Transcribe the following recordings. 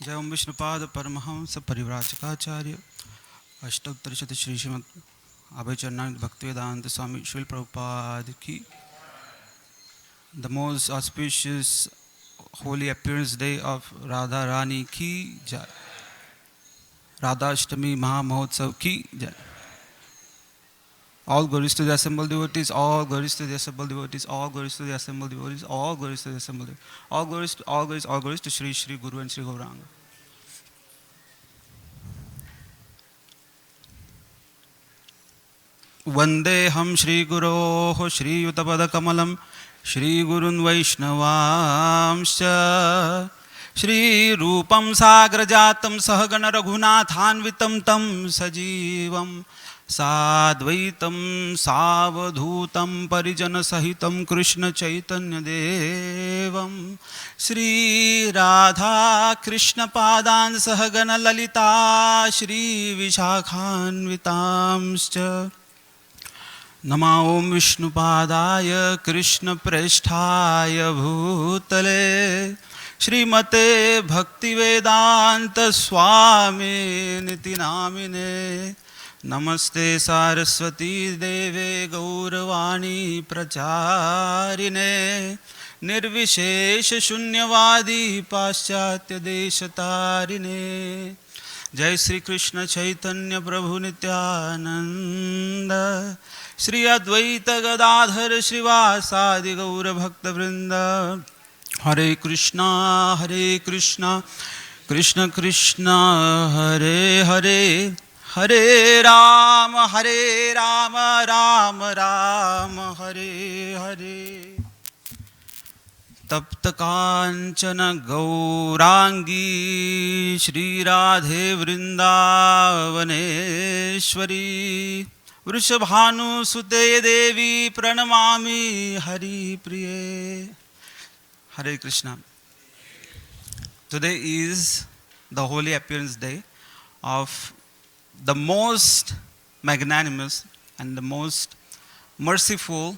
जय ओम विष्णुपाद परमहंस परिव्राजकाचार्य अष्टोत्तरशत श्री श्रीमद अभयचरणानंद भक्तिवेदांत स्वामी श्रील प्रभुपाद की. The most auspicious holy appearance day of Radha Rani ki jai. Radhastami Maha Mahotsav ki jai. All glories to the assembled devotees, all glories to the assembled devotees, all glories to the assembled devotees, all glories to the assembled devotees, all glories to Shri Shri Guru and Shri Gauranga. वंदेहम श्रीगुरोः श्रीयुतपदकमलं श्रीगुरुन् वैष्णवांश्च श्रीरूपं साग्रजातं सहगण रघुनाथान्वितं तं सजीवं साद्वैतं सावधूतं परिजनसहितं कृष्णचैतन्यदेवं श्रीराधा कृष्णपादान् सहगण ललिता श्रीविशाखान्वितांश्च. नमो ओं विष्णुपादाय कृष्णप्रेष्ठाय भूतले श्रीमते भक्तिवेदांत स्वामिनिति नामिने. नमस्ते सारस्वती देवे गौरवाणी प्रचारिणे निर्विशेष शून्यवादी पाश्चात्य देशतारिणे. जय श्री कृष्ण चैतन्य प्रभु नित्यानंद श्री अद्वैत गदाधर श्रीवासादि गौर भक्तवृंद. हरे कृष्णा कृष्ण कृष्ण हरे हरे हरे राम राम राम हरे हरे. तप्त कांचन गौरांगी श्रीराधे वृंदावनेश्वरी वृषभानुसुते देवी प्रणमामि हरिप्रिये. Hare Krishna. Today is the holy appearance day of the most magnanimous and the most merciful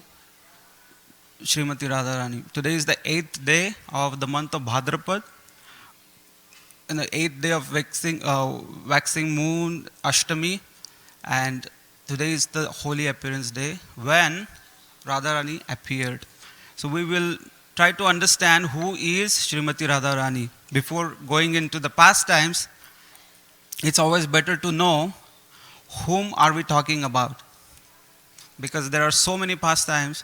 Srimati Radharani. Today is the 8th day of the month of Bhadrapad, and the 8th day of waxing moon Ashtami, and today is the holy appearance day when Radharani appeared. So we will try to understand who is Srimati Radharani. Before going into the pastimes, it's always better to know whom are we talking about, because there are so many pastimes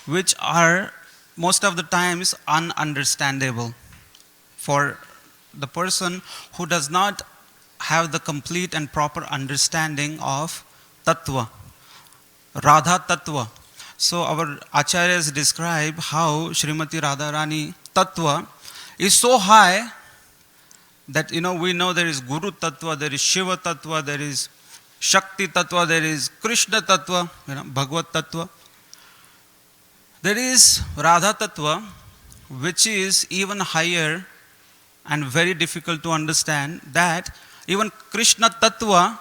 which are most of the times ununderstandable for the person who does not have the complete and proper understanding of Tattva, Radha Tattva. So our acharyas describe how Srimati Radharani Tattva is so high that we know there is Guru Tattva, there is Shiva Tattva, there is Shakti Tattva, there is Krishna Tattva, Bhagavad Tattva. There is Radha Tattva, which is even higher and very difficult to understand, that even Krishna Tattva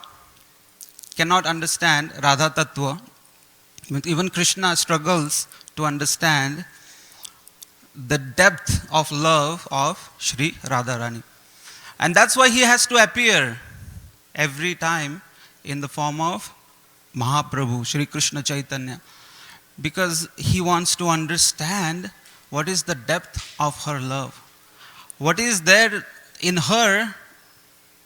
cannot understand Radha Tattva. Even Krishna struggles to understand the depth of love of Shri Radharani. And that's why he has to appear every time in the form of Mahaprabhu, Shri Krishna Chaitanya, because he wants to understand what is the depth of her love. What is there in her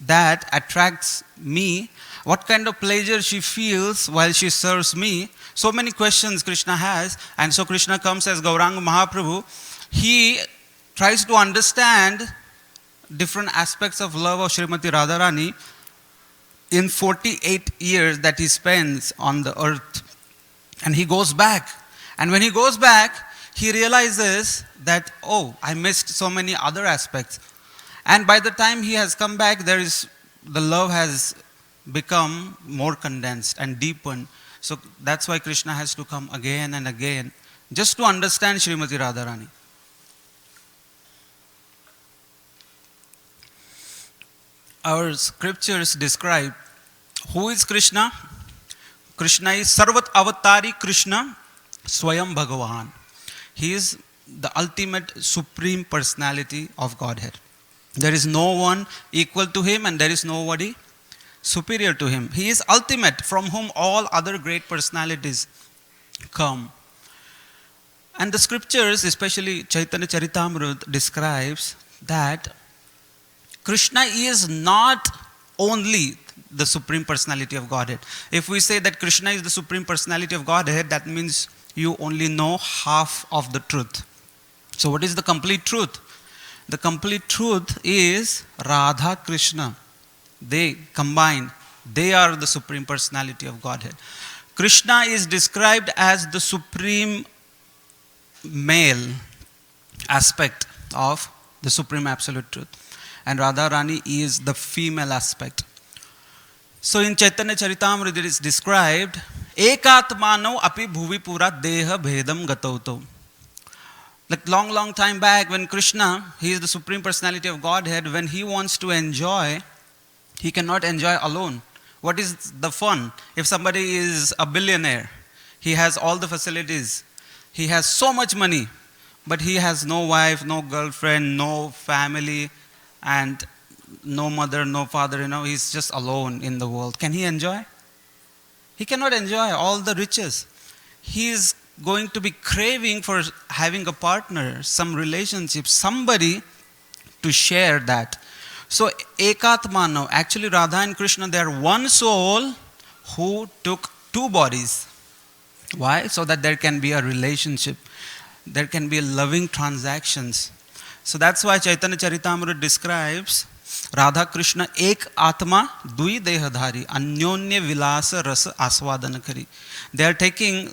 that attracts me? What kind of pleasure she feels while she serves me? So many questions Krishna has, and so Krishna comes as Gauranga Mahaprabhu. He tries to understand different aspects of love of Srimati Radharani in 48 years that he spends on the earth. And he goes back. And when he goes back, he realizes that, oh, I missed so many other aspects. And by the time he has come back, the love has become more condensed and deepened. So that's why Krishna has to come again and again, just to understand Srimati Radharani. Our scriptures describe who is Krishna. Krishna is Sarvat Avatari Krishna, Swayam Bhagavan. He is the ultimate supreme personality of Godhead. There is no one equal to him and there is nobody superior to him. He is ultimate, from whom all other great personalities come. And the scriptures, especially Chaitanya Charitamrita, describes that Krishna is not only the Supreme Personality of Godhead. If we say that Krishna is the Supreme Personality of Godhead, that means you only know half of the truth. So what is the complete truth? The complete truth is Radha Krishna. They combine. They are the Supreme Personality of Godhead. Krishna is described as the supreme male aspect of the Supreme Absolute Truth. And Radharani is the female aspect. So in Chaitanya Charitamrita it is described, Ekatmano api bhuvi pura deha bhedam gatauto. Like long time back when Krishna, he is the Supreme Personality of Godhead, when he wants to enjoy, he cannot enjoy alone. What is the fun? If somebody is a billionaire, he has all the facilities, he has so much money, but he has no wife, no girlfriend, no family, and no mother, no father, he's just alone in the world. Can he enjoy? He cannot enjoy all the riches. He is going to be craving for having a partner, some relationship, somebody to share that. So Ekatmano, actually Radha and Krishna, they are one soul who took two bodies. Why? So that there can be a relationship. There can be loving transactions. So that's why Chaitanya Charitamrita describes Radha Krishna ek atma dui dehadhari anyonya vilasa rasa aswadana kari. They are taking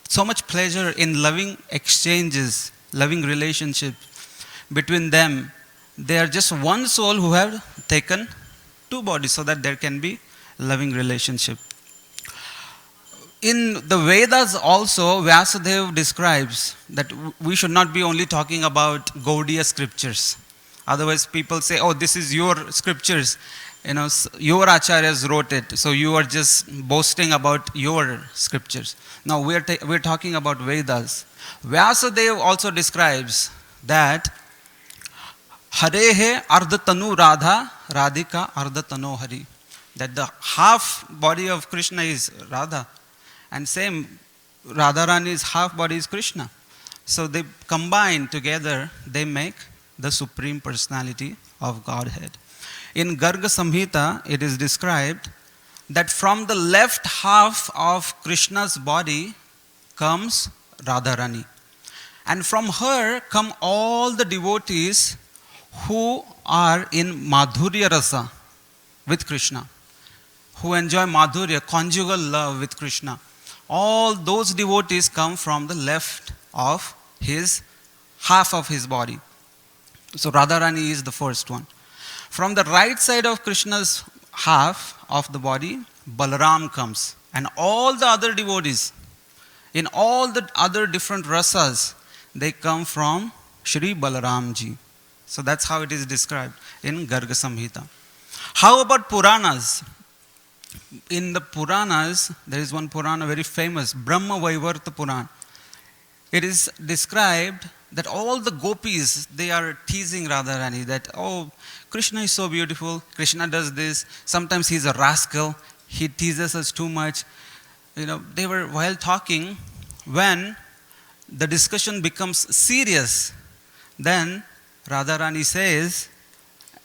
so much pleasure in loving exchanges, loving relationship between them. They are just one soul who have taken two bodies so that there can be loving relationship. In the Vedas also, Vyasadeva describes that we should not be only talking about Gaudiya scriptures. Otherwise people say, oh, this is your scriptures. Your acharyas wrote it, so you are just boasting about your scriptures. Now we're talking about Vedas. Vyasadeva also describes that Harehe ardhatanu Radha, Radhika ardhatano Hari. That the half body of Krishna is Radha. And same, Radharani's half body is Krishna. So they combine together, they make the Supreme Personality of Godhead. In Garga Samhita, it is described that from the left half of Krishna's body comes Radharani. And from her come all the devotees who are in Madhurya Rasa with Krishna, who enjoy Madhurya, conjugal love with Krishna. All those devotees come from the left of his half of his body. So Radharani is the first one. From the right side of Krishna's half of the body, Balaram comes. And all the other devotees, in all the other different rasas, they come from Shri Balaramji. So that's how it is described in Garga Samhita. How about Puranas? In the Puranas, there is one Purana very famous, Brahma Vaivarta Purana. It is described that all the gopis, they are teasing Radharani that, oh, Krishna is so beautiful, Krishna does this, sometimes he's a rascal, he teases us too much. They were while talking, when the discussion becomes serious, then Radharani says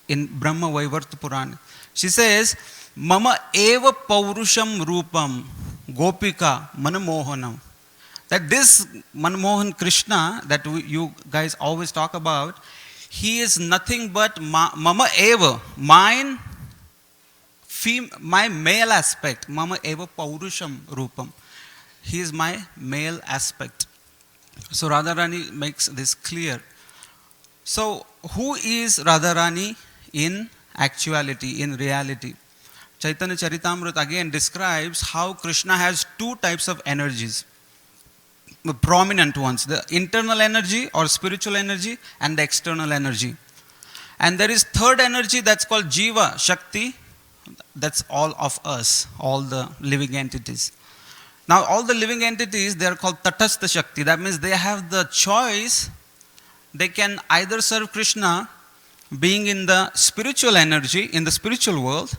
in Brahma Vaivarta Purana, she says, Mama eva paurusham rupam gopika manamohanam. That this Manmohan Krishna that you guys always talk about, he is nothing but Mama eva, my male aspect. Mama eva paurusham rupam. He is my male aspect. So Radharani makes this clear. So who is Radharani in actuality, in reality? Chaitanya Charitamrita again describes how Krishna has two types of energies, the prominent ones, the internal energy or spiritual energy and the external energy. And there is third energy that's called Jiva, Shakti, that's all of us, all the living entities. Now all the living entities, they are called Tatastha Shakti. That means they have the choice, they can either serve Krishna being in the spiritual energy, in the spiritual world,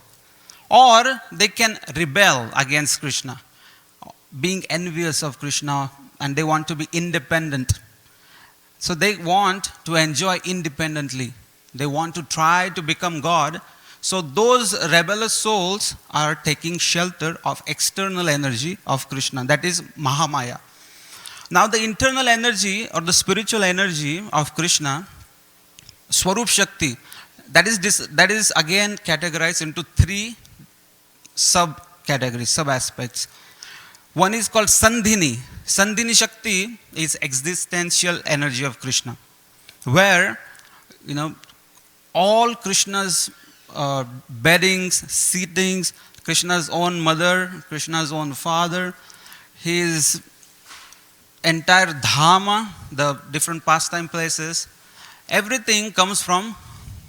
or they can rebel against Krishna, being envious of Krishna, and they want to be independent. So they want to enjoy independently. They want to try to become God. So those rebellious souls are taking shelter of external energy of Krishna, that is Mahamaya. Now the internal energy or the spiritual energy of Krishna, Swarup Shakti, that is again categorized into three sub-categories, sub-aspects. One is called Sandhini. Sandhini Shakti is existential energy of Krishna, where, all Krishna's beddings, seatings, Krishna's own mother, Krishna's own father, his entire dhama, the different pastime places, everything comes from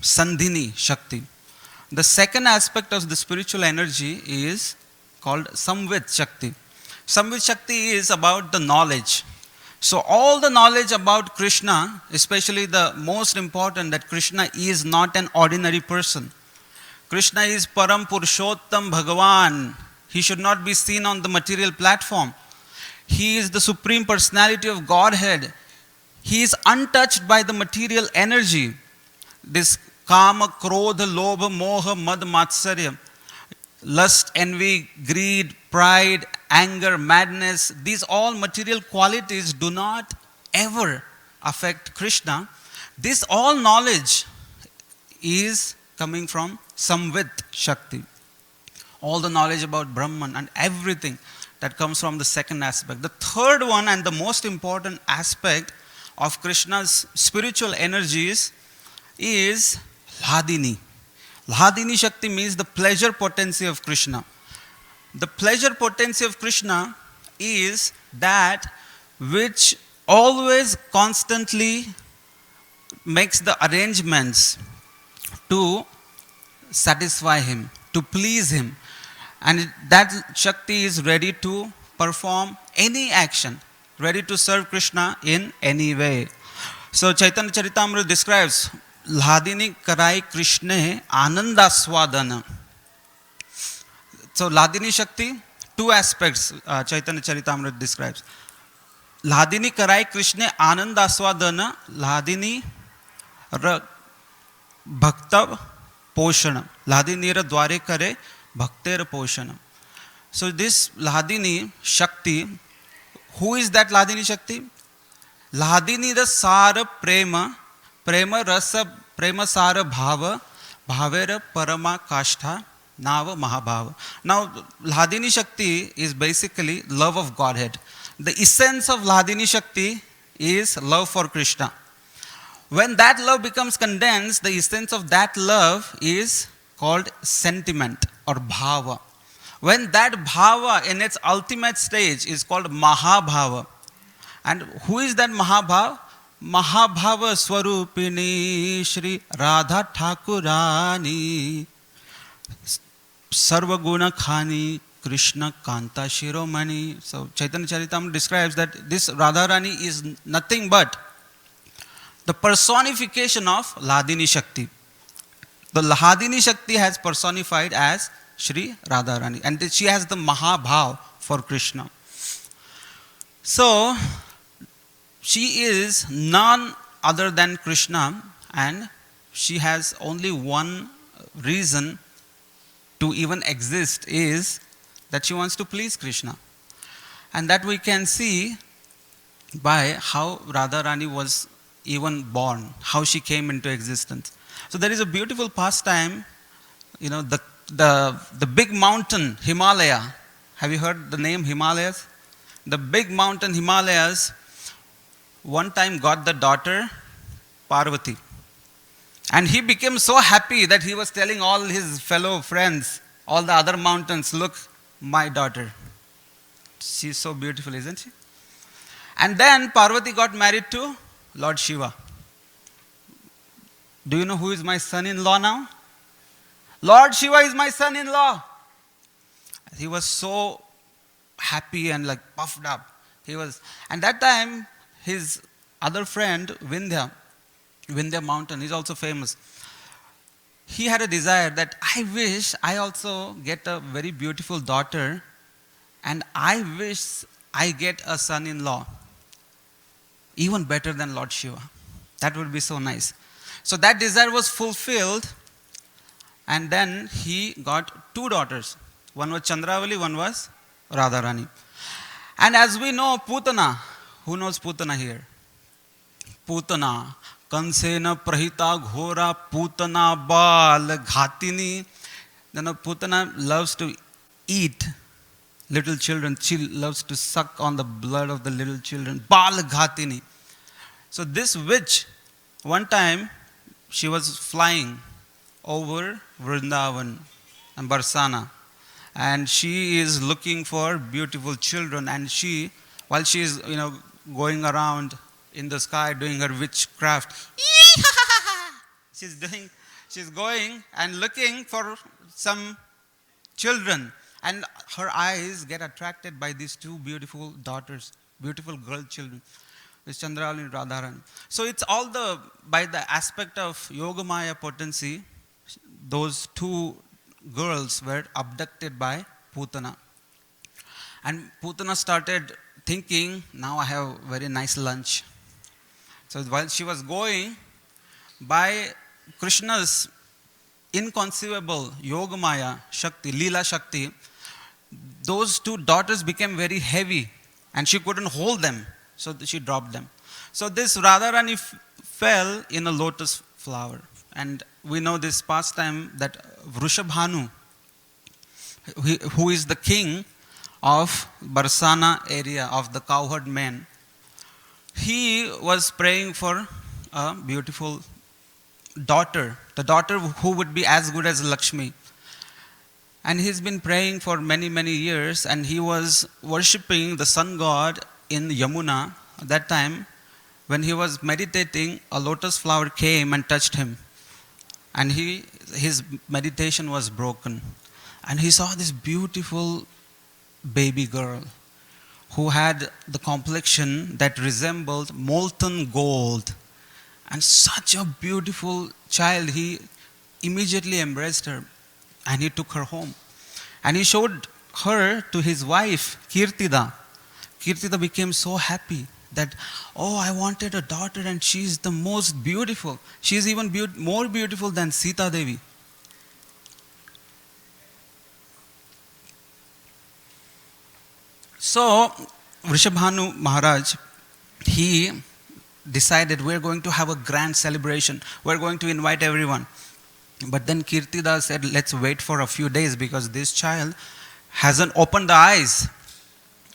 Sandhini Shakti. The second aspect of the spiritual energy is called Samvit Shakti. Samvit Shakti is about the knowledge. So all the knowledge about Krishna, especially the most important, that Krishna is not an ordinary person. Krishna is Param Purushottam Bhagavan. He should not be seen on the material platform. He is the Supreme Personality of Godhead. He is untouched by the material energy. This Kama, Krodha, Lobha, Moha, Mad, Matsarya, lust, envy, greed, pride, anger, madness, these all material qualities do not ever affect Krishna. This all knowledge is coming from Samvit Shakti. All the knowledge about Brahman and everything that comes from the second aspect. The third one and the most important aspect of Krishna's spiritual energies is Hladini. Hladini Shakti means the pleasure potency of Krishna. The pleasure potency of Krishna is that which always constantly makes the arrangements to satisfy him, to please him. And that Shakti is ready to perform any action, ready to serve Krishna in any way. So Chaitanya Charitamrita describes Hladini Karai Krishne Anandaswadana. So Hladini Shakti, two aspects Chaitanya Charitamrita describes. Hladini Karai Krishne Anandaswadana, Hladini Bhakta Poshana. Hladini ra dware kare Bhakter Poshana. So this Hladini Shakti, who is that Hladini Shakti? Hladini the Sara Prema, Prema Rasa, Prema Sara Bhava, Bhavera Parama Kashtha, Nava Mahabhava. Now Hladini Shakti is basically love of Godhead. The essence of Hladini Shakti is love for Krishna. When that love becomes condensed, the essence of that love is called sentiment or bhava. When that bhava in its ultimate stage is called Mahabhava. And who is that Mahabhava? Mahabhava Swarupini Shri Radha Thakurani Sarvaguna Khani Krishna Kanta Shiromani. So Chaitanya Charitamrita describes that this Radharani is nothing but the personification of Hladini Shakti. The Hladini Shakti has personified as Shri Radharani, and she has the Mahabhav for Krishna. So she is none other than Krishna, and she has only one reason to even exist, is that she wants to please Krishna. And that we can see by how Radharani was even born, how she came into existence. So there is a beautiful pastime, the big mountain Himalaya. Have you heard the name Himalayas? The big mountain Himalayas one time got the daughter Parvati. And he became so happy that he was telling all his fellow friends, all the other mountains, look, my daughter. She's so beautiful, isn't she? And then Parvati got married to Lord Shiva. Do you know who is my son-in-law now? Lord Shiva is my son-in-law. He was so happy and like puffed up. And that time, his other friend, Vindhya Mountain, is also famous. he had a desire that I wish I also get a very beautiful daughter, and I wish I get a son-in-law, even better than Lord Shiva. That would be so nice. So that desire was fulfilled, and then he got two daughters. One was Chandravali, one was Radharani. And as we know, Putana, who knows Putana here? Putana, Kansena Prahita Ghora Putana Bal Ghatini. Putana loves to eat little children. She loves to suck on the blood of the little children. Bal Ghatini. So this witch, one time, she was flying over Vrindavan and Barsana, and she is looking for beautiful children, and while she is, going around in the sky doing her witchcraft, she's going and looking for some children, and her eyes get attracted by these two beautiful daughters, beautiful girl children. Chandravali and Radharani. So it's all by the aspect of Yogamaya potency, those two girls were abducted by Putana. And Putana started thinking, now I have very nice lunch. So while she was going, by Krishna's inconceivable Yogamaya Shakti, Leela Shakti, those two daughters became very heavy and she couldn't hold them. So she dropped them. So this Radharani fell in a lotus flower. And we know this pastime that Vrishabhanu, who is the king of Barsana area, of the cowherd men, he was praying for a beautiful daughter, the daughter who would be as good as Lakshmi. And he's been praying for many, many years, and he was worshipping the sun god in Yamuna. At that time, when he was meditating, a lotus flower came and touched him. And his meditation was broken. And he saw this beautiful baby girl who had the complexion that resembled molten gold. And such a beautiful child, he immediately embraced her and he took her home. And he showed her to his wife, Kirtida. Kirtida became so happy that, oh, I wanted a daughter and she is the most beautiful. She is even more beautiful than Sita Devi. So, Vrishabhanu Maharaj, he decided we're going to have a grand celebration. We're going to invite everyone. But then Kirtida said, let's wait for a few days because this child hasn't opened the eyes.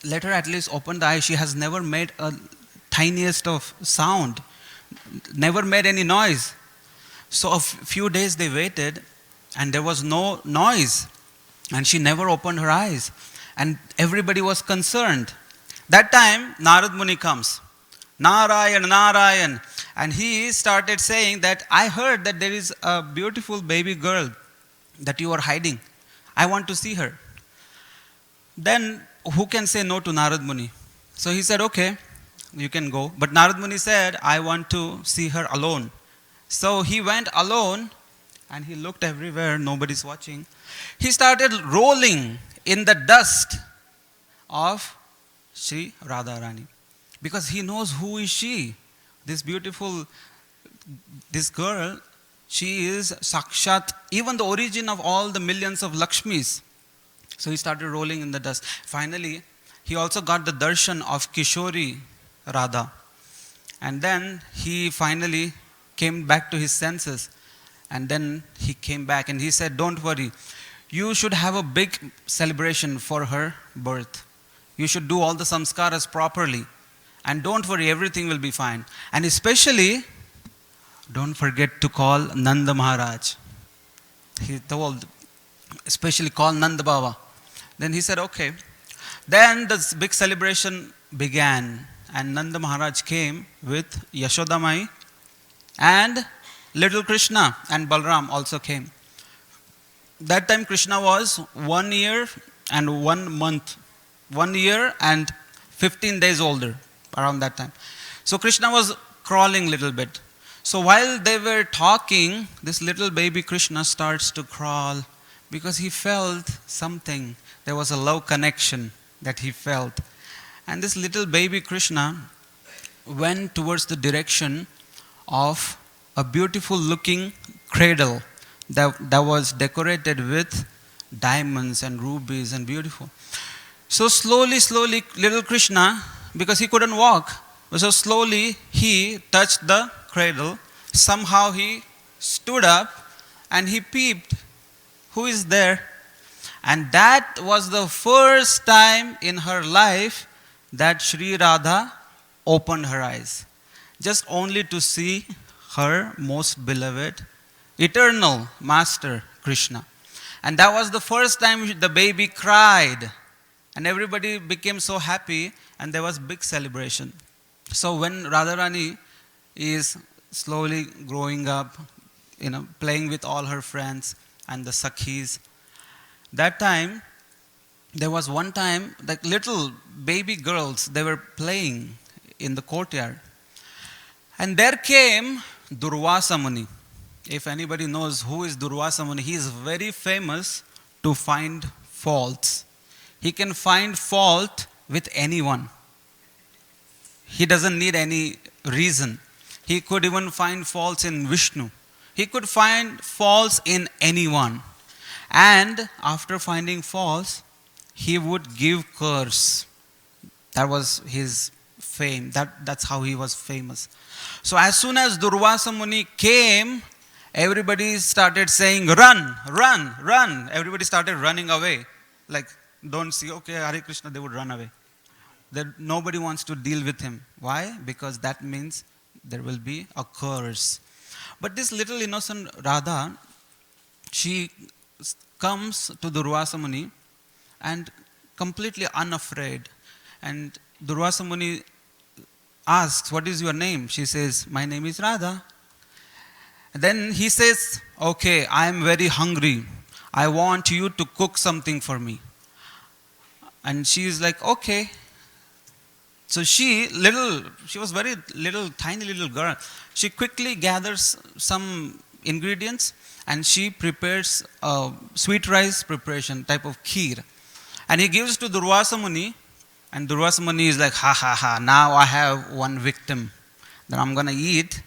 Let her at least open the eyes. She has never made a tiniest of sound, never made any noise. So a few days they waited and there was no noise and she never opened her eyes. And everybody was concerned. That time, Narad Muni comes. Narayan, Narayan. And he started saying that, I heard that there is a beautiful baby girl that you are hiding. I want to see her. Then, who can say no to Narad Muni? So he said, okay, you can go. But Narad Muni said, I want to see her alone. So he went alone and he looked everywhere, nobody's watching. He started rolling in the dust of Sri Radharani. Because he knows who is she. This beautiful, this girl, she is Sakshat, even the origin of all the millions of Lakshmis. So he started rolling in the dust. Finally, he also got the darshan of Kishori Radha. And then he finally came back to his senses. And then he came back and he said, don't worry. You should have a big celebration for her birth. You should do all the samskaras properly. And don't worry, everything will be fine. And especially, don't forget to call Nanda Maharaj. He told, especially call Nanda Baba. Then he said, okay. Then the big celebration began. And Nanda Maharaj came with Yashodamai and little Krishna, and Balram also came. That time Krishna was 1 year and 1 month. 1 year and 15 days older, around that time. So Krishna was crawling a little bit. So while they were talking, this little baby Krishna starts to crawl because he felt something. There was a love connection that he felt. And this little baby Krishna went towards the direction of a beautiful looking cradle that was decorated with diamonds and rubies and beautiful. So slowly, little Krishna, because he couldn't walk, so slowly he touched the cradle. Somehow he stood up and he peeped. Who is there? And that was the first time in her life that Sri Radha opened her eyes, just only to see her most beloved, eternal master, Krishna. And that was the first time the baby cried. And everybody became so happy and there was big celebration. So when Radharani is slowly growing up, playing with all her friends and the Sakhis, that time, there was one time, like little baby girls, they were playing in the courtyard. And there came Durvasa Muni. If anybody knows who is Durvasa Muni, he is very famous to find faults. He can find fault with anyone. He doesn't need any reason. He could even find faults in Vishnu. He could find faults in anyone. And after finding faults, he would give curse. That was his fame. That's how he was famous. So as soon as Durvasa Muni came, everybody started saying, run, run, run. Everybody started running away. Like, don't see, okay, Hare Krishna, they would run away. Nobody wants to deal with him. Why? Because that means there will be a curse. But this little innocent Radha, she comes to Durvasa Muni and completely unafraid. And Durvasa Muni asks, what is your name? She says, my name is Radha. Then he says, okay, I am very hungry. I want you to cook something for me. And she is like, okay. So she was very little, tiny little girl. She quickly gathers some ingredients and she prepares a sweet rice preparation, type of kheer. And he gives to Durvasa Muni, and Durvasa Muni is like, ha ha ha, now I have one victim that I'm going to eat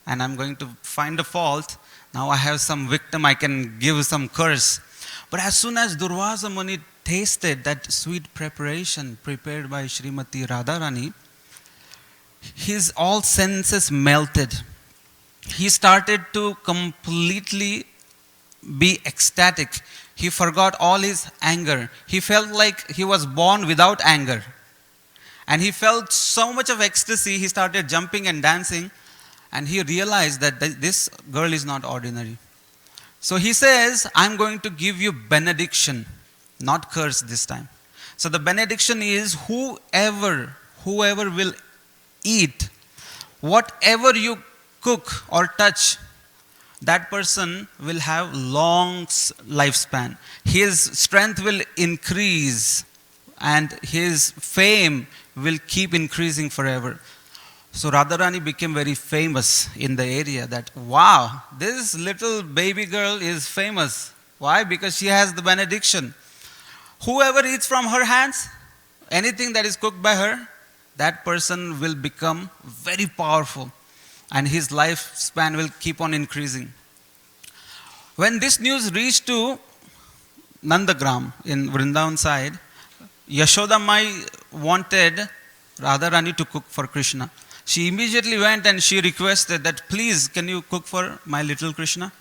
and I'm going to find a fault. Now I have some victim, I can give some curse. But as soon as Durvasa Muni tasted that sweet preparation prepared by Srimati Radharani, his all senses melted. He started to completely be ecstatic. He forgot all his anger. He felt like he was born without anger. And he felt so much of ecstasy, he started jumping and dancing. And he realized that this girl is not ordinary. So he says, I'm going to give you benediction, not curse this time. So the benediction is whoever will eat, whatever you cook or touch, that person will have long lifespan. His strength will increase and his fame will keep increasing forever. So Radharani became very famous in the area that, wow, this little baby girl is famous. Why? Because she has the benediction. Whoever eats from her hands, anything that is cooked by her, that person will become very powerful and his lifespan will keep on increasing. When this news reached to Nandagram in Vrindavan side, Yashoda Mai wanted Radharani to cook for Krishna. She immediately went and she requested that, please, can you cook for my little Krishna?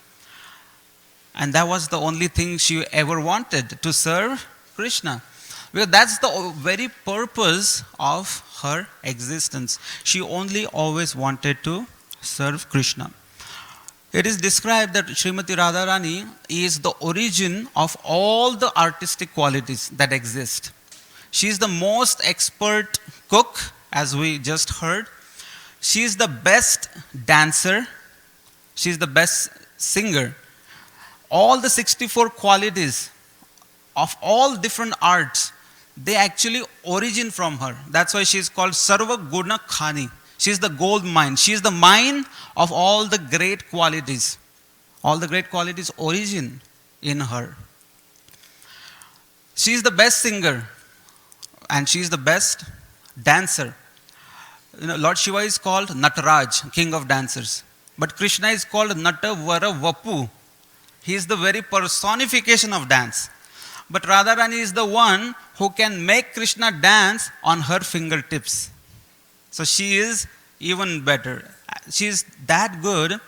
And that was the only thing she ever wanted, to serve Krishna. Because that's the very purpose of her existence. She only always wanted to serve Krishna. It is described that Srimati Radharani is the origin of all the artistic qualities that exist. She is the most expert cook, as we just heard. She is the best dancer. She is the best singer. All the 64 qualities of all different arts, they actually origin from her. That's why she is called Sarva Guna Khani. She is the gold mine. She is the mine of all the great qualities. All the great qualities origin in her. She is the best singer and she is the best dancer. Lord Shiva is called Nataraj, king of dancers. But Krishna is called Natavara Vapu. He is the very personification of dance. But Radharani is the one who can make Krishna dance on her fingertips. So she is even better. She is that good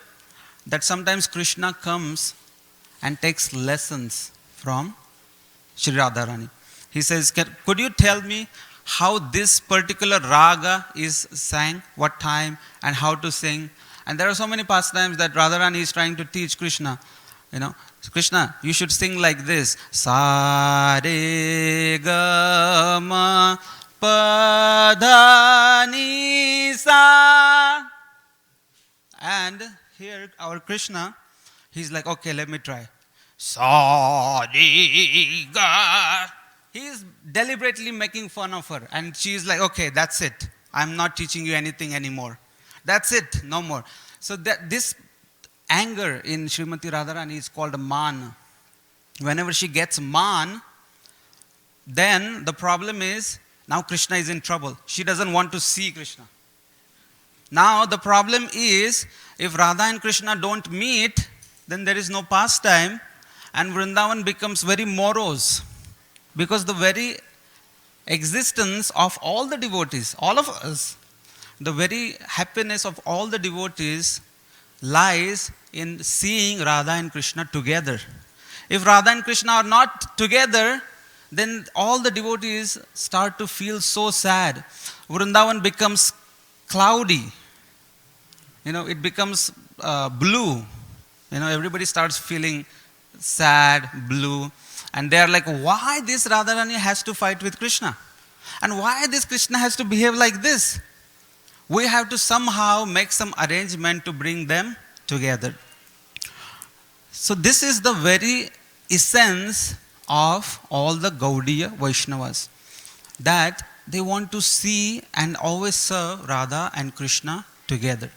that sometimes Krishna comes and takes lessons from Sri Radharani. He says, could you tell me how this particular raga is sang, what time, and how to sing? And there are so many pastimes that Radharani is trying to teach Krishna. Krishna, you should sing like this. Sa re ga ma pa dha ni sa. And here our Krishna, he's like, okay, let me try. Sa re ga. He is deliberately making fun of her. And she is like, okay, that's it. I'm not teaching you anything anymore. That's it, no more. So this anger in Srimati Radharani is called man. Whenever she gets man, then the problem is, now Krishna is in trouble. She doesn't want to see Krishna. Now the problem is, if Radha and Krishna don't meet, then there is no pastime, and Vrindavan becomes very morose. Because the very existence of all the devotees, all of us, the very happiness of all the devotees lies in seeing Radha and Krishna together. If Radha and Krishna are not together, then all the devotees start to feel so sad. Vrindavan becomes cloudy. It becomes blue. Everybody starts feeling sad, blue. And they are like, why this Radharani has to fight with Krishna? And why this Krishna has to behave like this? We have to somehow make some arrangement to bring them together. So this is the very essence of all the Gaudiya Vaishnavas. That they want to see and always serve Radha and Krishna together.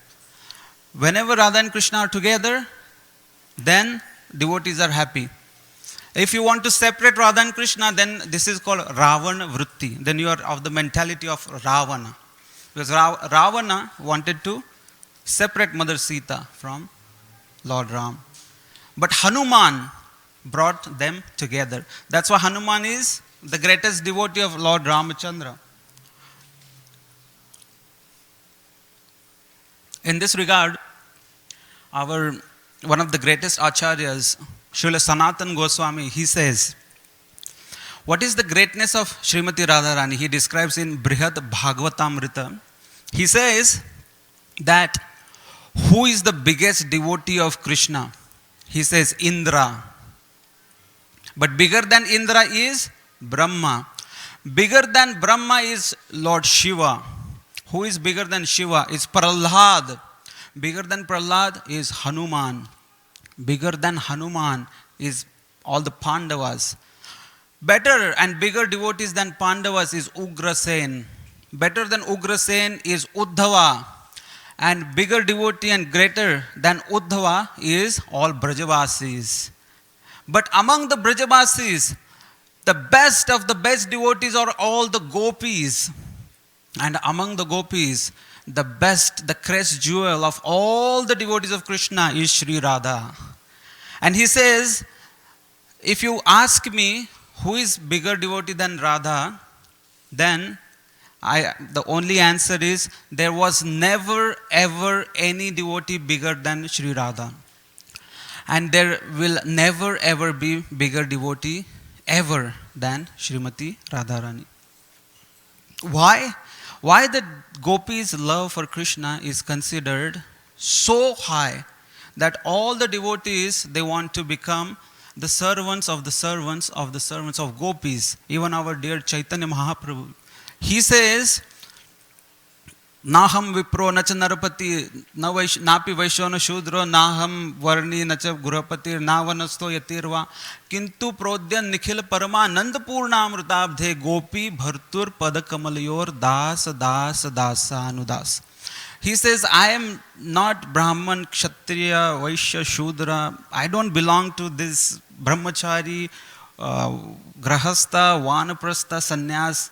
Whenever Radha and Krishna are together, then devotees are happy. If you want to separate Radha and Krishna, then this is called Ravana Vritti. Then you are of the mentality of Ravana. Because Ravana wanted to separate Mother Sita from Lord Ram. But Hanuman brought them together. That's why Hanuman is the greatest devotee of Lord Ramachandra. In this regard, one of the greatest acharyas, Srila Sanatan Goswami, he says, what is the greatness of Srimati Radharani? He describes in Brihad Bhagavatamrita. He says that who is the biggest devotee of Krishna? He says Indra. But bigger than Indra is Brahma. Bigger than Brahma is Lord Shiva. Who is bigger than Shiva? Is Prahlad. Bigger than Prahlad is Hanuman. Bigger than Hanuman is all the Pandavas. Better and bigger devotees than Pandavas is Ugrasen. Better than Ugrasen is Uddhava. And bigger devotee and greater than Uddhava is all Brajavasis. But among the Brajavasis, the best of the best devotees are all the gopis. And among the gopis, the best, the crest jewel of all the devotees of Krishna is Sri Radha. And he says, if you ask me who is bigger devotee than Radha, then the only answer is there was never ever any devotee bigger than Sri Radha. And there will never ever be bigger devotee ever than Srimati Radharani. Why? Why the gopis' love for Krishna is considered so high that all the devotees, they want to become the servants of the servants of the servants of gopis. Even our dear Chaitanya Mahaprabhu, he says, Naham Vipro Nacha Narapati Napi Vaishona Shudro Naham Varni Nacha Gurapati Navanasto Yatirva Kintu Prodyan Nikhil Parama Nandapurna Amrutabdhe Gopi Bhartur Padakamalayur Das Das Dasa Anudas. He says, I am not Brahman, Kshatriya, Vaishya, Shudra. I don't belong to this Brahmachari, Grahastha, Vanaprastha, Sannyas.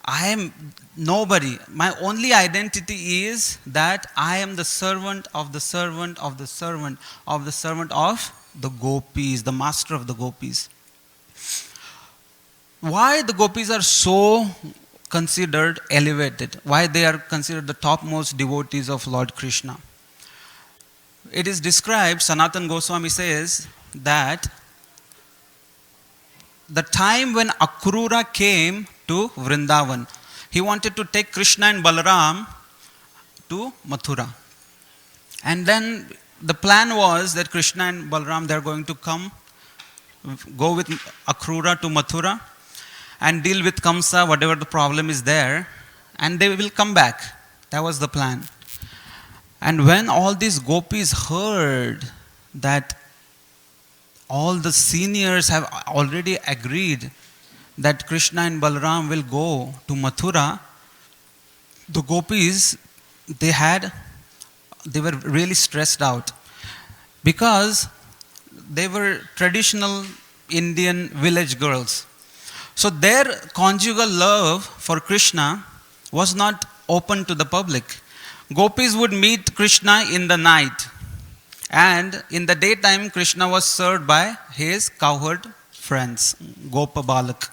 I am nobody. My only identity is that I am the servant of the servant of the servant of the servant of the gopis, the master of the gopis. Why the gopis are so considered elevated? Why they are considered the topmost devotees of Lord Krishna? It is described, Sanatana Goswami says that the time when Akrura came to Vrindavan, he wanted to take Krishna and Balaram to Mathura. And then the plan was that Krishna and Balaram, they are going to go with Akrura to Mathura and deal with Kamsa, whatever the problem is there, and they will come back. That was the plan. And when all these gopis heard that all the seniors have already agreed that Krishna and Balaram will go to Mathura, the gopis, they were really stressed out, because they were traditional Indian village girls. So their conjugal love for Krishna was not open to the public. Gopis would meet Krishna in the night, and in the daytime Krishna was served by his cowherd friends, Gopa Balak.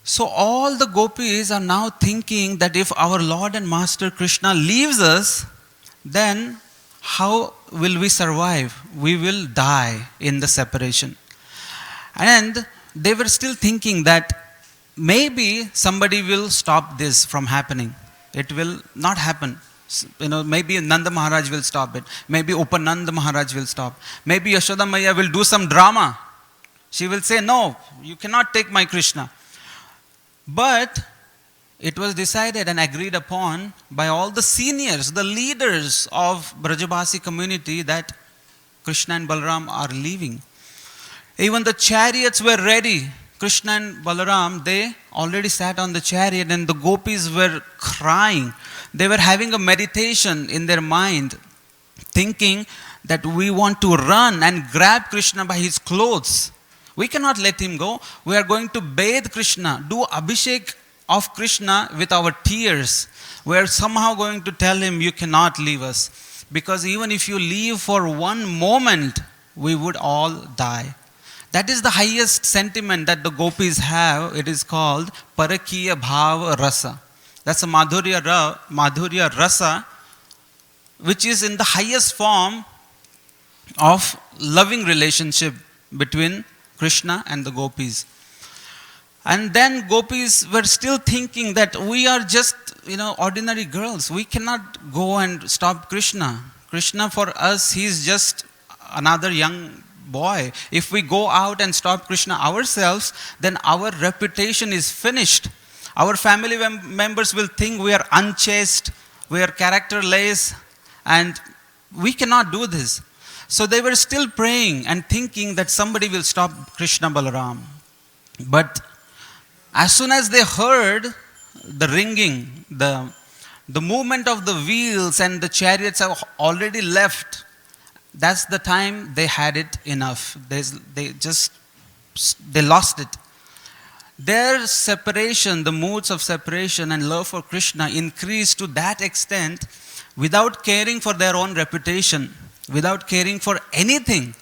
So all the gopis are now thinking that if our Lord and Master Krishna leaves us, then how will we survive? We will die in the separation. And they were still thinking that maybe somebody will stop this from happening. It will not happen. Maybe Nanda Maharaj will stop it. Maybe Upananda Maharaj will stop. Maybe Yashoda Maya will do some drama. She will say, no, you cannot take my Krishna. But it was decided and agreed upon by all the seniors, the leaders of Brajabasi community, that Krishna and Balaram are leaving. Even the chariots were ready. Krishna and Balaram, they already sat on the chariot, and the gopis were crying. They were having a meditation in their mind, thinking that we want to run and grab Krishna by his clothes. We cannot let him go. We are going to bathe Krishna, do abhishek of Krishna with our tears. We are somehow going to tell him, you cannot leave us. Because even if you leave for one moment, we would all die. That is the highest sentiment that the gopis have. It is called Parakiya Bhava Rasa. That's a Madhurya Rasa, which is in the highest form of loving relationship between Krishna and the gopis. And then gopis were still thinking that we are just, ordinary girls. We cannot go and stop Krishna. Krishna for us, he is just another young boy. If we go out and stop Krishna ourselves, then our reputation is finished. Our family members will think we are unchaste, we are characterless, and we cannot do this. So they were still praying and thinking that somebody will stop Krishna Balaram. But as soon as they heard the ringing, the movement of the wheels, and the chariots have already left, that's the time they had it enough. They lost it. Their separation, the moods of separation and love for Krishna increased to that extent, without caring for their own reputation, without caring for anything.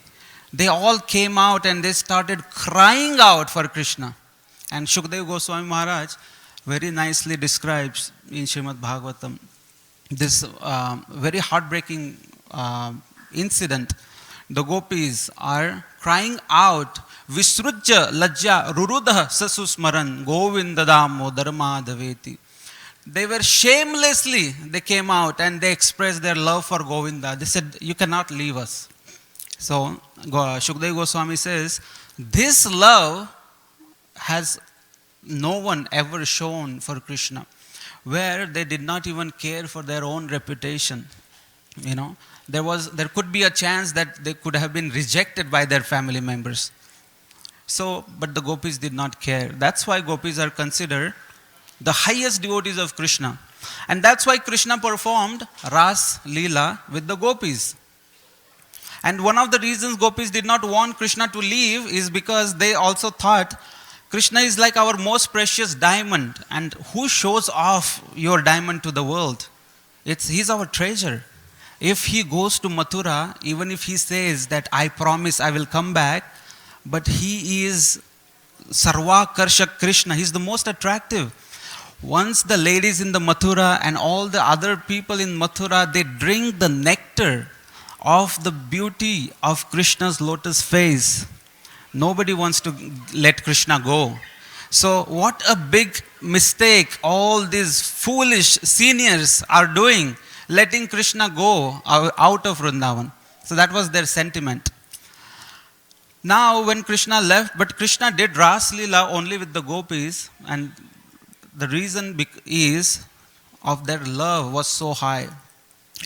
They all came out and they started crying out for Krishna. And Shukdev Goswami Maharaj very nicely describes in Srimad Bhagavatam this very heartbreaking incident. The gopis are crying out, Visrujya Lajja Rurudah Sasusmaran Govindadamo Dharmadaveti. They were shamelessly, they came out and they expressed their love for Govinda. They said, you cannot leave us. So Shukdev Goswami says, this love has no one ever shown for Krishna, where they did not even care for their own reputation. There could be a chance that they could have been rejected by their family members. But the gopis did not care. That's why gopis are considered the highest devotees of Krishna. And that's why Krishna performed Ras Leela with the gopis. And one of the reasons gopis did not want Krishna to leave is because they also thought Krishna is like our most precious diamond, and who shows off your diamond to the world? He's our treasure. If he goes to Mathura, even if he says that I promise I will come back, but he is Sarva Karshak Krishna, he's the most attractive. Once the ladies in the Mathura and all the other people in Mathura, they drink the nectar of the beauty of Krishna's lotus face, nobody wants to let Krishna go. So what a big mistake all these foolish seniors are doing, letting Krishna go out of Vrindavan. So that was their sentiment. Now when Krishna left, but Krishna did Ras Leela only with the gopis, and the reason is of their love was so high.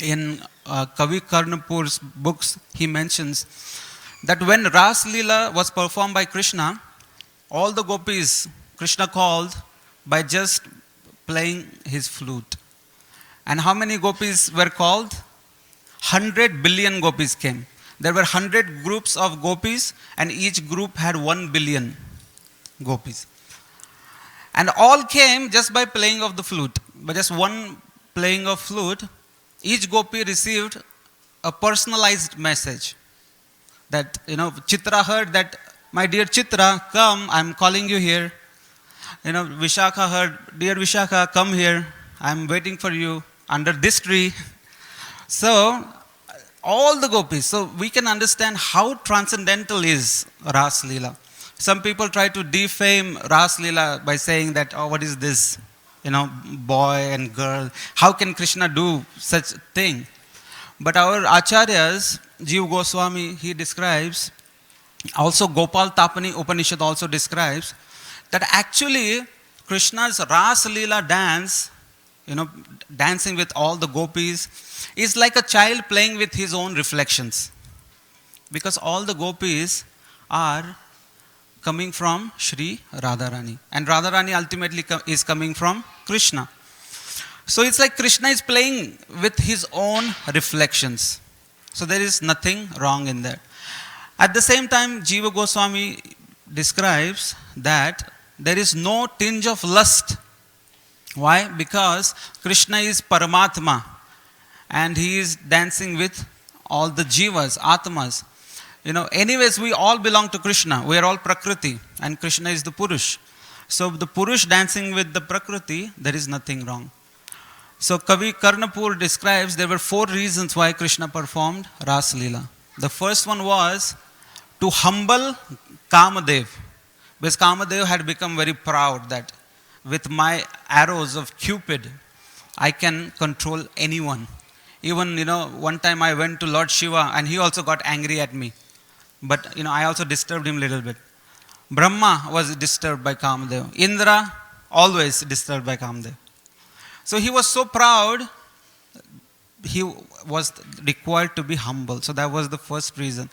In Kavi Karnapur's books, he mentions that when Ras Leela was performed by Krishna, all the gopis Krishna called by just playing his flute. And how many gopis were called? 100 billion gopis came. There were 100 groups of gopis, and each group had 1 billion gopis. And all came just by playing of the flute. By just one playing of flute, each gopi received a personalized message. That, Chitra heard that, my dear Chitra, come, I'm calling you here. Vishakha heard, dear Vishakha, come here, I'm waiting for you under this tree. So, all the gopis, so we can understand how transcendental is Ras Leela. Some people try to defame Ras Leela by saying that, oh, what is this? Boy and girl. How can Krishna do such thing? But our acharyas, Jiva Goswami, he describes, also Gopal Tapani Upanishad also describes, that actually Krishna's Ras Leela dance, dancing with all the gopis, is like a child playing with his own reflections. Because all the gopis are coming from Shri Radharani. And Radharani ultimately is coming from Krishna. So it's like Krishna is playing with his own reflections. So there is nothing wrong in that. At the same time, Jiva Goswami describes that there is no tinge of lust. Why? Because Krishna is Paramatma, and he is dancing with all the jivas, atmas. Anyways, we all belong to Krishna. We are all Prakriti, and Krishna is the Purush. So the Purush dancing with the Prakriti, there is nothing wrong. So Kavi Karnapur describes there were 4 reasons why Krishna performed Ras Leela. The first one was to humble Kamadev. Because Kamadev had become very proud that with my arrows of Cupid, I can control anyone. Even, one time I went to Lord Shiva and he also got angry at me. But, I also disturbed him a little bit. Brahma was disturbed by Kamadev. Indra, always disturbed by Kamadev. So he was so proud, he was required to be humble. So that was the first reason.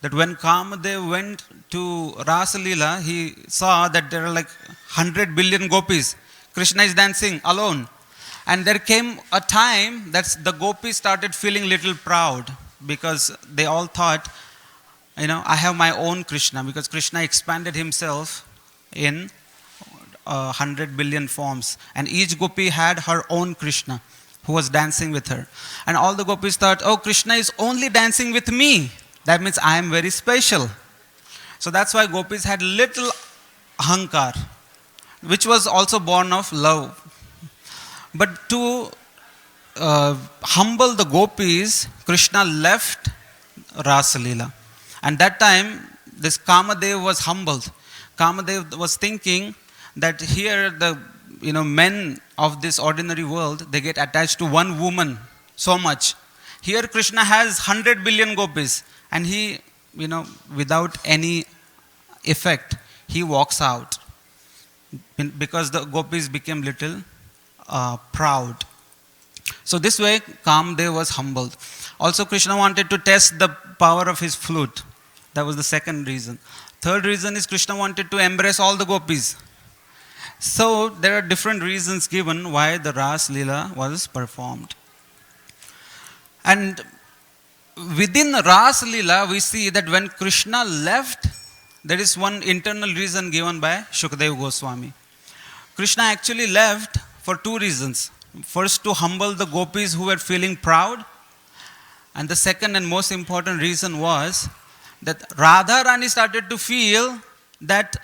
That when Kamadev went to Rasa Leela, he saw that there are like 100 billion gopis. Krishna is dancing alone. And there came a time that the gopis started feeling little proud, because they all thought, I have my own Krishna, because Krishna expanded himself in 100 billion forms. And each gopi had her own Krishna who was dancing with her. And all the gopis thought, oh, Krishna is only dancing with me. That means I am very special. So that's why gopis had little ahankar, which was also born of love. But to humble the gopis, Krishna left Rasa Leela. And that time, this Kamadev was humbled. Kamadev was thinking that here the men of this ordinary world, they get attached to one woman so much. Here Krishna has 100 billion gopis, and he, without any effect, he walks out. Because the gopis became little proud. So this way, Kamadev was humbled. Also, Krishna wanted to test the power of his flute. That was the second reason. Third reason is Krishna wanted to embrace all the gopis. So there are different reasons given why the Ras Leela was performed. And within Ras Leela, we see that when Krishna left, there is one internal reason given by Shukadeva Goswami. Krishna actually left for two reasons. First, to humble the gopis who were feeling proud. And the second and most important reason was that Radha Rani started to feel that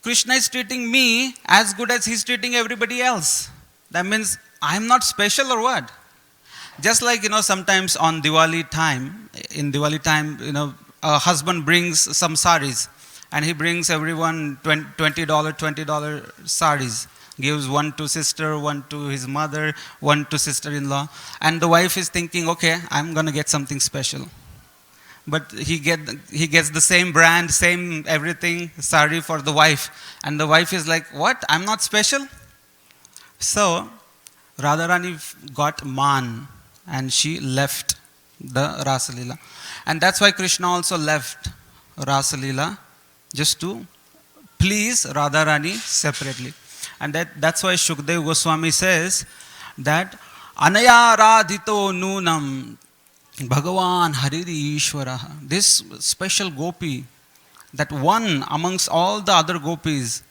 Krishna is treating me as good as he's treating everybody else. That means I'm not special or what? Just like, sometimes on Diwali time, in Diwali time, a husband brings some saris and he brings everyone $20 saris. Gives one to sister, one to his mother, one to sister-in-law. And the wife is thinking, okay, I'm going to get something special. But he gets the same brand, same everything, sari for the wife. And the wife is like, what? I'm not special? So, Radharani got man and she left the Rasa Leela. And that's why Krishna also left Rasa Leela, just to please Radharani separately. And that's why Shukadeva Goswami says that Anaya Radhito Nunam Bhagavan Hariri Ishwara. This special gopi, that one amongst all the other gopis,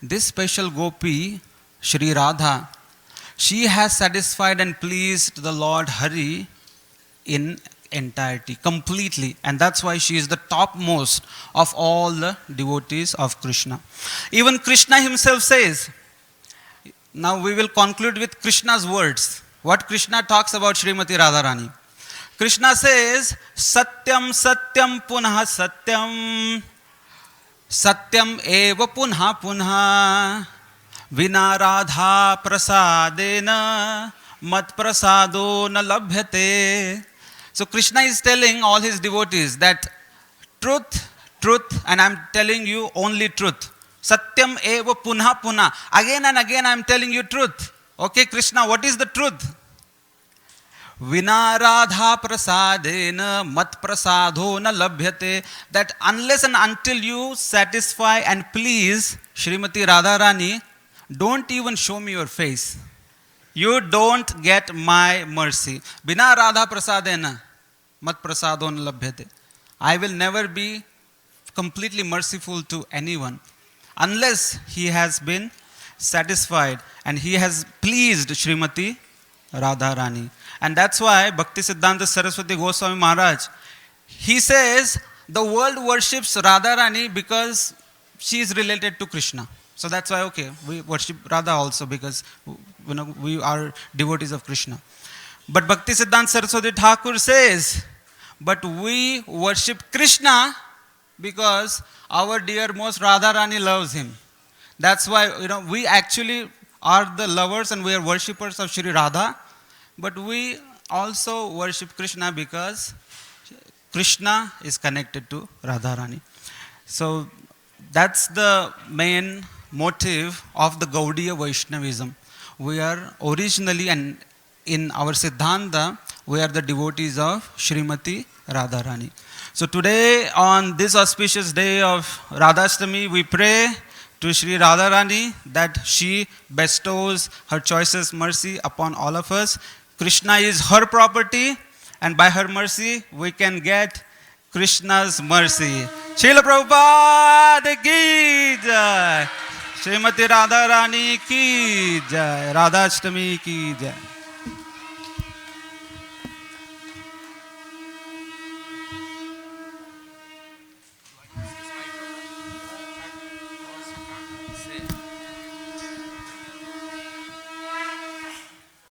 this special gopi, Shri Radha, she has satisfied and pleased the Lord Hari in entirety, completely. And that's why she is the topmost of all the devotees of Krishna. Even Krishna himself says, now we will conclude with Krishna's words. What Krishna talks about Srimati Radharani. Krishna says, Satyam Satyam Punha Satyam Satyam Eva Punha Punha Vina Radha Prasadena Mat Prasado Na Labhyate. So Krishna is telling all his devotees that truth, and I'm telling you only truth. Satyam eva punha punha. Again and again I'm telling you truth. Okay, Krishna, what is the truth? Vina radha prasadena mat prasado na labhyate. That unless and until you satisfy and please Srimati Radharani, don't even show me your face. You don't get my mercy. Vina radha prasadena mat prasado na labhyate. I will never be completely merciful to anyone unless he has been satisfied and he has pleased Srimati Radharani. And that's why Bhakti Siddhanta Saraswati Goswami Maharaj, he says the world worships Radharani because she is related to Krishna. So that's why, okay, we worship Radha also because we are devotees of Krishna. But Bhakti Siddhanta Saraswati Thakur says, but we worship Krishna because our dearmost Radharani loves him. That's why, we actually are the lovers and we are worshippers of Shri Radha. But we also worship Krishna because Krishna is connected to Radharani. So that's the main motive of the Gaudiya Vaishnavism. We are originally, and in our Siddhanta, we are the devotees of Srimati Radharani. So today, on this auspicious day of Radhastami, we pray to Shri Radharani that she bestows her choicest mercy upon all of us. Krishna is her property, and by her mercy, we can get Krishna's mercy. Srila Prabhupada ki jai. Srimati Radharani ki jai. Radhastami ki jai.